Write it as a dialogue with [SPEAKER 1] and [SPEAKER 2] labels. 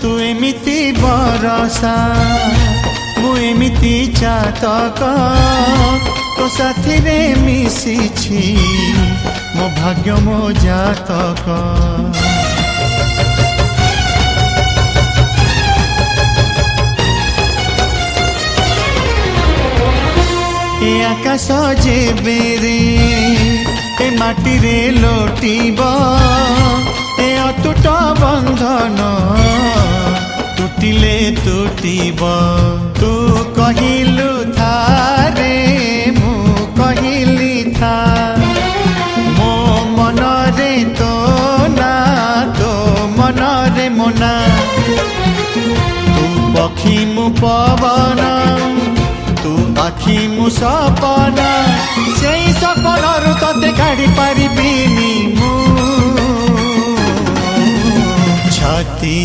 [SPEAKER 1] तू एमिति बरसा मु एमिति चातक तो साथी रे मिशिछि मो भाग्य मो जातक। ए आकाश जेबे रे ए माटी रे लोटिब ए अतुट बंधन टूटिले टूटिब। तू कहिलु था रे मु कहिली था मो मन रे तो ना तो मन रे मोना। तू पक्षी मु पवन तू आखि मु सपना से सपनरु तते काढ़ी पारिबिनी मु छाती।